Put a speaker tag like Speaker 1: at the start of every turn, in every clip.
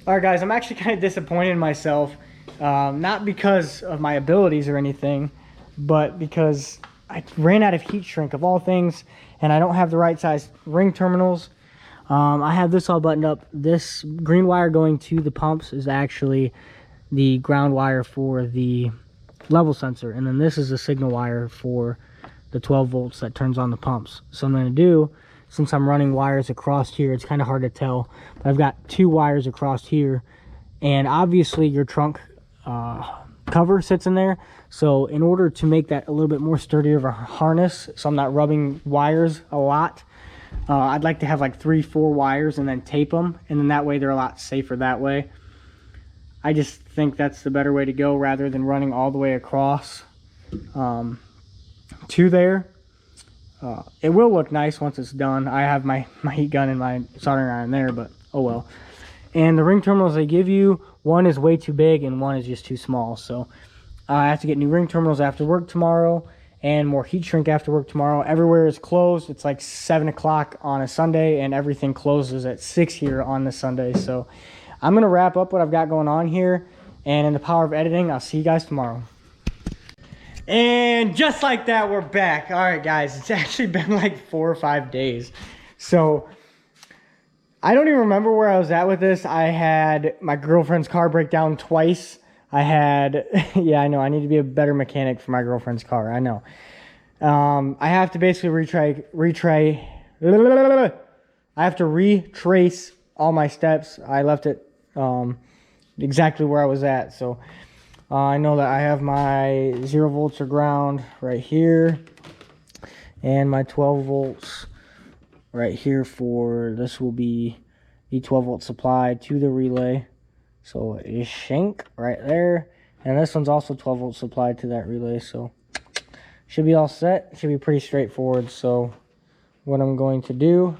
Speaker 1: All right, guys, I'm actually kind of disappointed in myself. Not because of my abilities or anything, but because I ran out of heat shrink of all things, and I don't have the right size ring terminals. I have this all buttoned up. This green wire going to the pumps is actually the ground wire for the level sensor, and then this is the signal wire for the 12 volts that turns on the pumps. So I'm going to do, since I'm running wires across here, it's kind of hard to tell, but I've got 2 wires across here, and obviously your trunk cover sits in there. So in order to make that a little bit more sturdier of a harness, so I'm not rubbing wires a lot, I'd like to have like 3-4 wires and then tape them, and then that way they're a lot safer that way. I just think that's the better way to go rather than running all the way across to there. It will look nice once it's done. I have my heat gun and my soldering iron there, but oh well. And the ring terminals they give you, one is way too big and one is just too small. So I have to get new ring terminals after work tomorrow and more heat shrink after work tomorrow. Everywhere is closed. It's like 7 o'clock on a Sunday, and everything closes at 6 here on the Sunday. So I'm going to wrap up what I've got going on here, and in the power of editing, I'll see you guys tomorrow. And just like that, we're back. All right, guys, it's actually been like 4 or 5 days. So I don't even remember where I was at with this. I had my girlfriend's car break down twice. I had, yeah, I know, I need to be a better mechanic for my girlfriend's car. I know. I have to basically I have to retrace all my steps. I left it exactly where I was at. So I know that I have my 0 volts or ground right here, and my 12 volts right here for this will be the 12 volt supply to the relay. So a shank right there, and this one's also 12 volt supply to that relay. So should be all set. Should be pretty straightforward. So what I'm going to do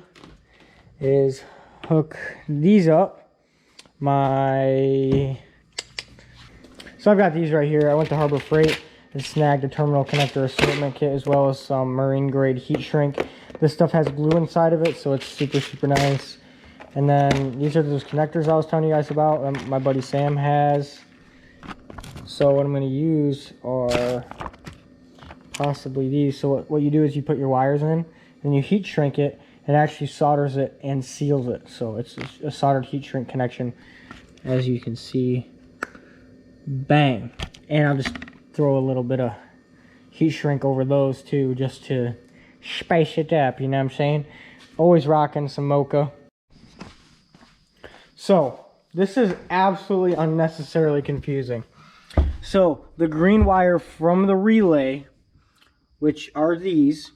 Speaker 1: is hook these up. So I've got these right here. I went to Harbor Freight and snagged a terminal connector assortment kit as well as some marine grade heat shrink. This stuff has glue inside of it, so it's super nice. And then these are those connectors I was telling you guys about, my buddy Sam has. So what I'm going to use are possibly these. So what you do is you put your wires in, and you heat shrink it. It actually solders it and seals it. So it's a soldered heat shrink connection, as you can see. Bang. And I'll just throw a little bit of heat shrink over those too, just to spice it up, you know what I'm saying? Always rocking some mocha. So this is absolutely unnecessarily confusing. So the green wire from the relay, which are these,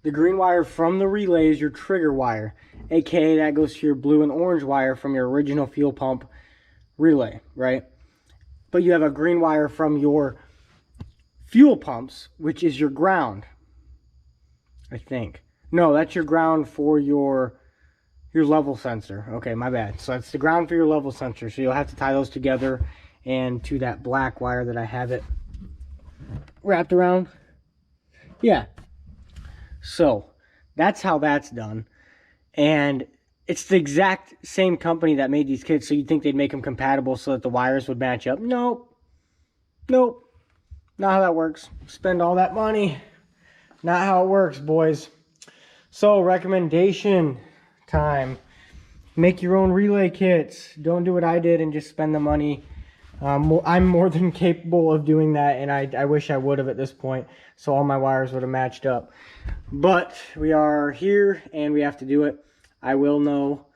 Speaker 1: the green wire from the relay is your trigger wire, aka that goes to your blue and orange wire from your original fuel pump relay, right? But you have a green wire from your fuel pumps, which is your ground, I think. No, that's your ground for your level sensor. Okay, my bad. So that's the ground for your level sensor. So you'll have to tie those together and to that black wire that I have it wrapped around. Yeah. So that's how that's done. And it's the exact same company that made these kits, so you'd think they'd make them compatible so that the wires would match up. Nope. Not how that works. Spend all that money. Not how it works, boys. So, recommendation time. Make your own relay kits. Don't do what I did and just spend the money. I'm more than capable of doing that, and I wish I would have at this point, so all my wires would have matched up. But we are here, and we have to do it. I will know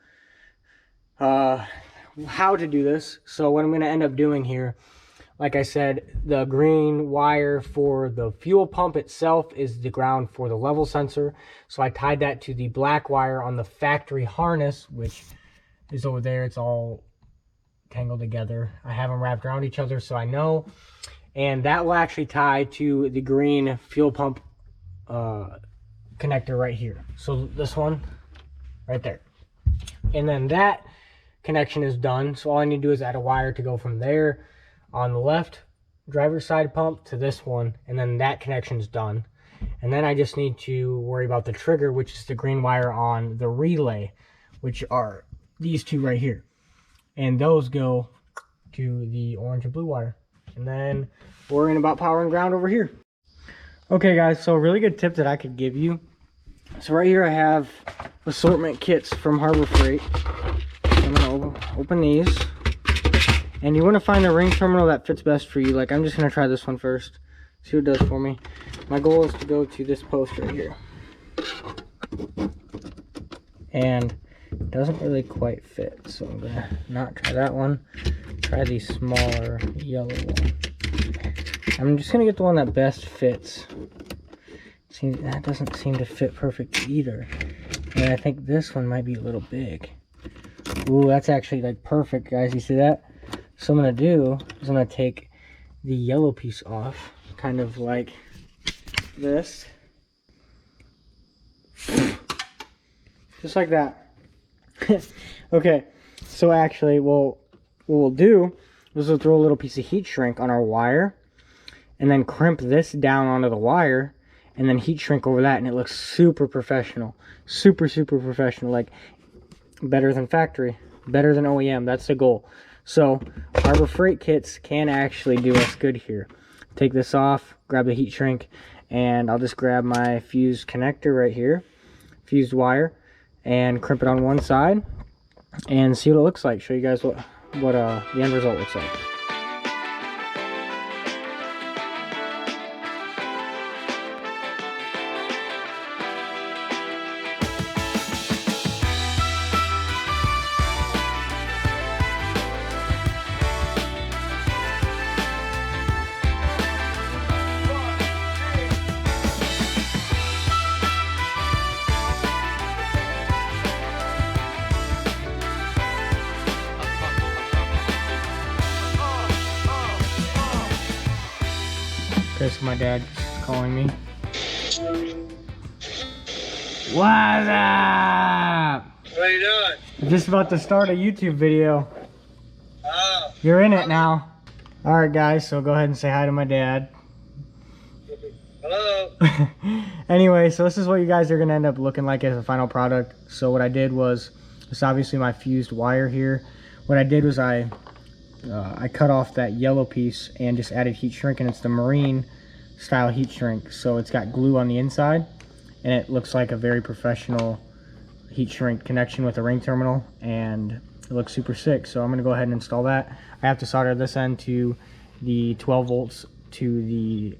Speaker 1: how to do this. So what I'm going to end up doing here, like I said, the green wire for the fuel pump itself is the ground for the level sensor. So I tied that to the black wire on the factory harness, which is over there. It's all tangled together. I have them wrapped around each other so I know. And that will actually tie to the green fuel pump connector right here. So this one right there. And then that connection is done. So all I need to do is add a wire to go from there on the left driver's side pump to this one. And then that connection's done. And then I just need to worry about the trigger, which is the green wire on the relay, which are these two right here. and those go to the orange and blue wire. And then worrying about power and ground over here. Okay guys, so a really good tip that I could give you. So right here I have assortment kits from Harbor Freight. I'm gonna open these. And you want to find the ring terminal that fits best for you. Like, I'm just gonna try this one first. See what it does for me. My goal is to go to this post right here. And it doesn't really quite fit. So I'm gonna not try that one. Try the smaller yellow one. I'm just gonna get the one that best fits. See, that doesn't seem to fit perfect either. And I think this one might be a little big. Ooh, that's actually like perfect, guys. You see that? So I'm gonna do is I'm gonna take the yellow piece off, kind of like this. Just like that. Okay, so actually what we'll do is we'll throw a little piece of heat shrink on our wire and then crimp this down onto the wire and then heat shrink over that, and it looks super professional. Super professional, like better than factory, better than OEM. That's the goal. So Harbor Freight kits can actually do us good here. Take this off, grab the heat shrink, and I'll just grab my fused connector right here, fused wire, and crimp it on one side and see what it looks like. Show you guys what the end result looks like. Okay, so my dad's calling me. What's up?
Speaker 2: What are you doing?
Speaker 1: I'm just about to start a YouTube video.
Speaker 2: Oh.
Speaker 1: You're in it now. Alright guys, so go ahead and say hi to my dad.
Speaker 2: Hello.
Speaker 1: Anyway, so this is what you guys are going to end up looking like as a final product. So what I did was, it's obviously my fused wire here. What I did was I cut off that yellow piece and just added heat shrink, and it's the marine style heat shrink. So it's got glue on the inside and it looks like a very professional heat shrink connection with a ring terminal, and it looks super sick. So I'm going to go ahead and install that. I have to solder this end to the 12 volts to the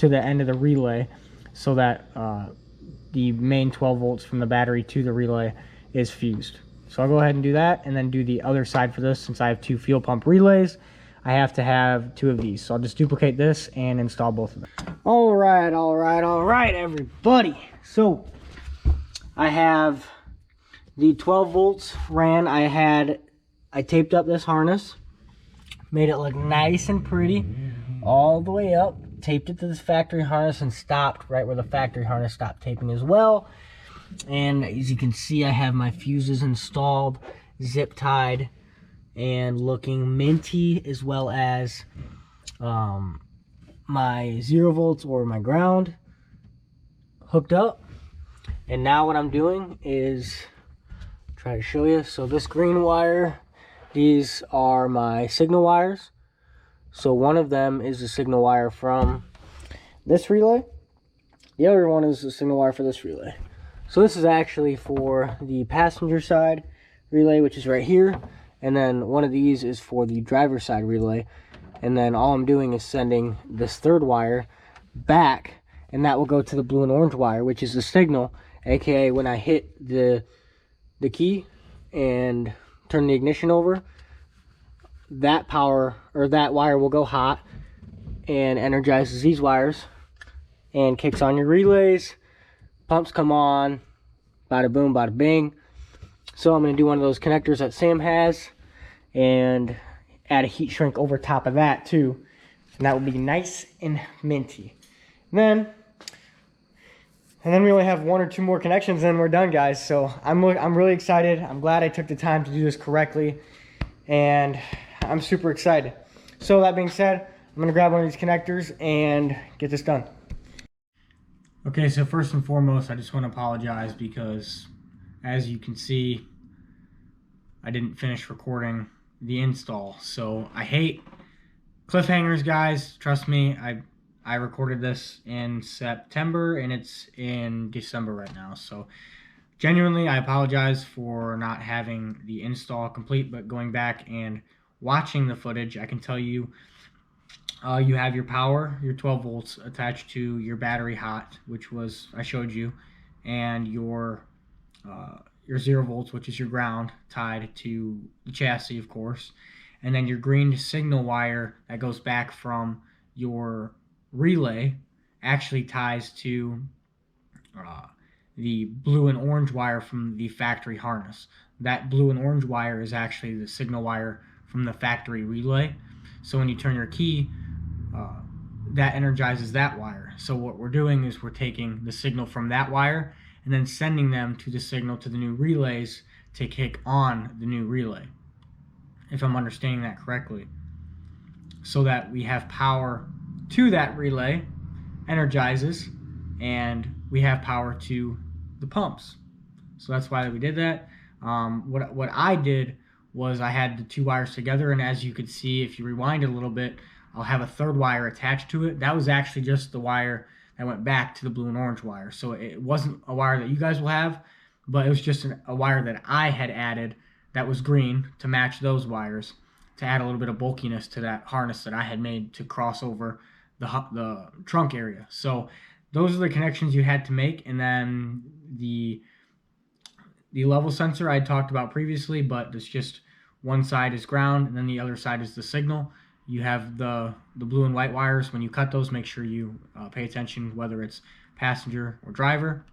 Speaker 1: end of the relay, so that the main 12 volts from the battery to the relay is fused. So I'll go ahead and do that, and then do the other side for this. Since I have 2 fuel pump relays, I have to have 2 of these. So I'll just duplicate this and install both of them. All right, everybody. So I have the 12 volts ran. I taped up this harness, made it look nice and pretty all the way up, taped it to this factory harness, and stopped right where the factory harness stopped taping as well. And as you can see, I have my fuses installed, zip tied, and looking minty, as well as my 0 volts or my ground hooked up. And now what I'm doing is try to show you. So this green wire, these are my signal wires. So one of them is the signal wire from this relay. The other one is the signal wire for this relay. So this is actually for the passenger side relay, which is right here. And then one of these is for the driver side relay. And then all I'm doing is sending this third wire back, and that will go to the blue and orange wire, which is the signal, aka when I hit the key and turn the ignition over, that power, or that wire, will go hot and energizes these wires and kicks on your relays. Pumps come on, bada boom, bada bing. So I'm going to do one of those connectors that Sam has and add a heat shrink over top of that too, and that will be nice and minty. And then we only have 1 or 2 more connections, and then we're done, guys. So I'm really excited. I'm glad I took the time to do this correctly, and I'm super excited. So that being said, I'm gonna grab one of these connectors and get this done. Okay, so first and foremost, I just want to apologize because, as you can see, I didn't finish recording the install. So I hate cliffhangers, guys. Trust me, I recorded this in September and it's in December right now. So genuinely, I apologize for not having the install complete, but going back and watching the footage, I can tell you you have your power, your 12 volts attached to your battery hot, which was I showed you, and your 0 volts, which is your ground, tied to the chassis, of course, and then your green signal wire that goes back from your relay actually ties to the blue and orange wire from the factory harness. That blue and orange wire is actually the signal wire from the factory relay. So when you turn your key, that energizes that wire. So what we're doing is we're taking the signal from that wire and then sending them to the signal to the new relays to kick on the new relay, if I'm understanding that correctly. So that we have power to that relay, energizes, and we have power to the pumps. So that's why we did that. What I did was I had the two wires together, and as you could see, if you rewind it a little bit, I'll have a third wire attached to it. That was actually just the wire that went back to the blue and orange wire. So it wasn't a wire that you guys will have, but it was just a wire that I had added that was green to match those wires, to add a little bit of bulkiness to that harness that I had made to cross over the trunk area. So those are the connections you had to make. And then the level sensor I talked about previously, but it's just one side is ground and then the other side is the signal. You have the blue and white wires. When you cut those, make sure you pay attention whether it's passenger or driver.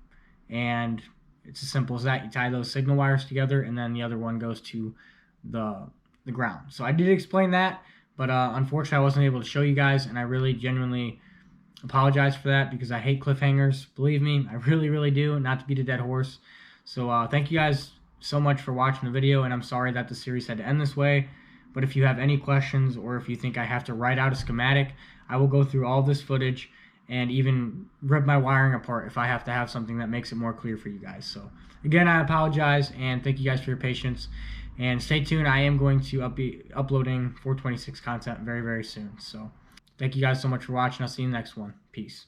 Speaker 1: And it's as simple as that. You tie those signal wires together, and then the other one goes to the ground. So I did explain that, but unfortunately I wasn't able to show you guys, and I really genuinely apologize for that because I hate cliffhangers. Believe me, I really do, not to beat a dead horse. So thank you guys so much for watching the video, and I'm sorry that the series had to end this way. But if you have any questions, or if you think I have to write out a schematic, I will go through all this footage and even rip my wiring apart if I have to have something that makes it more clear for you guys. So again, I apologize, and thank you guys for your patience. And stay tuned. I am going to be uploading 426 content very soon. So thank you guys so much for watching. I'll see you in the next one. Peace.